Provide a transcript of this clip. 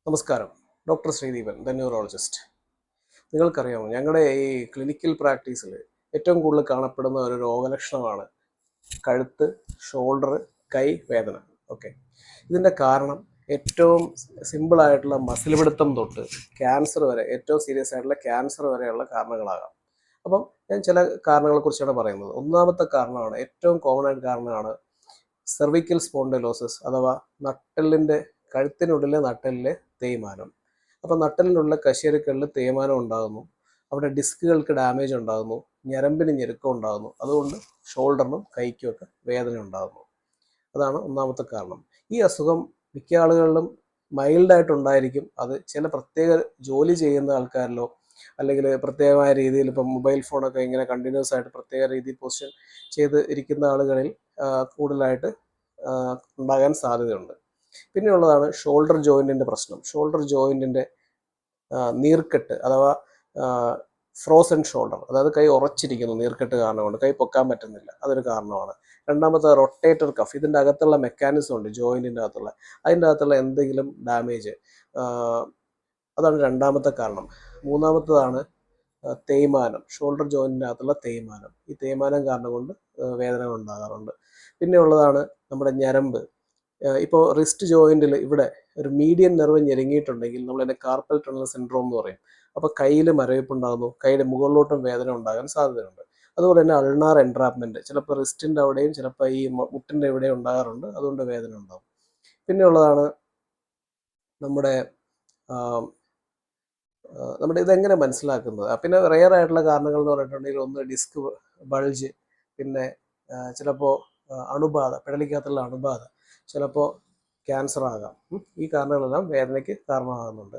നമസ്കാരം. Doctor Sreedeepan, the neurologist. നിങ്ങൾക്കറിയാമോ, ഞങ്ങളുടെ ഈ ക്ലിനിക്കൽ പ്രാക്ടീസിൽ ഏറ്റവും കൂടുതൽ കാണപ്പെടുന്ന ഒരു രോഗലക്ഷണമാണ് കഴുത്ത്, ഷോൾഡർ, കൈ വേദന. ഓക്കെ, ഇതിൻ്റെ കാരണം ഏറ്റവും സിമ്പിളായിട്ടുള്ള മസിൽ പിടുത്തം തൊട്ട് ക്യാൻസർ വരെ, ഏറ്റവും സീരിയസ് ആയിട്ടുള്ള ക്യാൻസർ വരെയുള്ള കാരണങ്ങളാകാം. അപ്പം ഞാൻ ചില കാരണങ്ങളെക്കുറിച്ചാണ് പറയുന്നത്. ഒന്നാമത്തെ കാരണമാണ്, ഏറ്റവും കോമൺ ആയിട്ട് കാരണമാണ് സെർവിക്കൽ സ്പോണ്ടിലോസിസ്, അഥവാ നട്ടെല്ലിൻ്റെ, കഴുത്തിനുള്ളിലെ നട്ടെല്ലിലെ തേയ്മാനം. അപ്പോൾ നട്ടെല്ലിനുള്ള കശേരുക്കളിൽ തേയ്മാനം ഉണ്ടാകുന്നു, അവിടെ ഡിസ്കുകൾക്ക് ഡാമേജ് ഉണ്ടാകുന്നു, ഞരമ്പിന് ഞെരുക്കം ഉണ്ടാകുന്നു. അതുകൊണ്ട് ഷോൾഡറിനും കൈക്കുമൊക്കെ വേദന ഉണ്ടാകുന്നു. അതാണ് ഒന്നാമത്തെ കാരണം. ഈ അസുഖം മിക്ക ആളുകളിലും മൈൽഡായിട്ടുണ്ടായിരിക്കും. അത് ചില പ്രത്യേക ജോലി ചെയ്യുന്ന ആൾക്കാരിലോ, അല്ലെങ്കിൽ പ്രത്യേകമായ രീതിയിൽ ഇപ്പം മൊബൈൽ ഫോണൊക്കെ ഇങ്ങനെ കണ്ടിന്യൂസ് ആയിട്ട് പ്രത്യേക രീതിയിൽ പൊസിഷൻ ചെയ്ത് ഇരിക്കുന്ന ആളുകളിൽ കൂടുതലായിട്ട് ഉണ്ടാകാൻ സാധ്യതയുണ്ട്. പിന്നെയുള്ളതാണ് ഷോൾഡർ ജോയിൻറ്റിൻ്റെ പ്രശ്നം. ഷോൾഡർ ജോയിൻറ്റിൻ്റെ നീർക്കെട്ട്, അഥവാ ഫ്രോസൺ ഷോൾഡർ, അതായത് കൈ ഉറച്ചിരിക്കുന്നു നീർക്കെട്ട് കാരണം കൊണ്ട്, കൈ പൊക്കാൻ പറ്റുന്നില്ല, അതൊരു കാരണമാണ്. രണ്ടാമത്തെ റൊട്ടേറ്റർ കഫ്, ഇതിൻ്റെ അകത്തുള്ള മെക്കാനിസം ഉണ്ട് ജോയിൻറ്റിൻ്റെ അകത്തുള്ള, അതിൻ്റെ അകത്തുള്ള എന്തെങ്കിലും ഡാമേജ്, അതാണ് രണ്ടാമത്തെ കാരണം. മൂന്നാമത്തതാണ് തേയ്മാനം, ഷോൾഡർ ജോയിൻറ്റിൻ്റെ അകത്തുള്ള തേയ്മാനം. ഈ തേയ്മാനം കാരണം കൊണ്ട് വേദനകൾ ഉണ്ടാകാറുണ്ട്. പിന്നെ ഉള്ളതാണ് നമ്മുടെ ഞരമ്പ്. ഇപ്പോൾ റിസ്റ്റ് ജോയിൻറ്റിൽ ഇവിടെ ഒരു മീഡിയൻ നെർവ് ഞെരുങ്ങിയിട്ടുണ്ടെങ്കിൽ നമ്മൾ അതിനെ കാർപ്പൽ ടണൽ സിൻഡ്രോം എന്ന് പറയും. അപ്പോൾ കയ്യിൽ മരവിപ്പുണ്ടാകുന്നു, കൈയുടെ മുകളിലോട്ടും വേദന ഉണ്ടാകാൻ സാധ്യതയുണ്ട്. അതുപോലെ തന്നെ അൾനാർ എൻട്രാപ്മെൻറ്റ്, ചിലപ്പോൾ റിസ്റ്റിൻ്റെ അവിടെയും ചിലപ്പോൾ ഈ മുട്ടിൻ്റെ എവിടെയും ഉണ്ടാകാറുണ്ട്, അതുകൊണ്ട് വേദന ഉണ്ടാകും. പിന്നെ ഉള്ളതാണ് നമ്മുടെ ഇതെങ്ങനെ മനസ്സിലാക്കുന്നത്. പിന്നെ റെയർ ആയിട്ടുള്ള കാരണങ്ങൾ എന്ന് പറഞ്ഞിട്ടുണ്ടെങ്കിൽ, ഒന്ന് ഡിസ്ക് ബൾജ്, പിന്നെ ചിലപ്പോൾ അണുബാധ, പിടലിക്കകത്തുള്ള അണുബാധ, ചിലപ്പോൾ ക്യാൻസർ ആകാം. ഈ കാരണങ്ങളെല്ലാം വേദനയ്ക്ക് കാരണമാകുന്നുണ്ട്.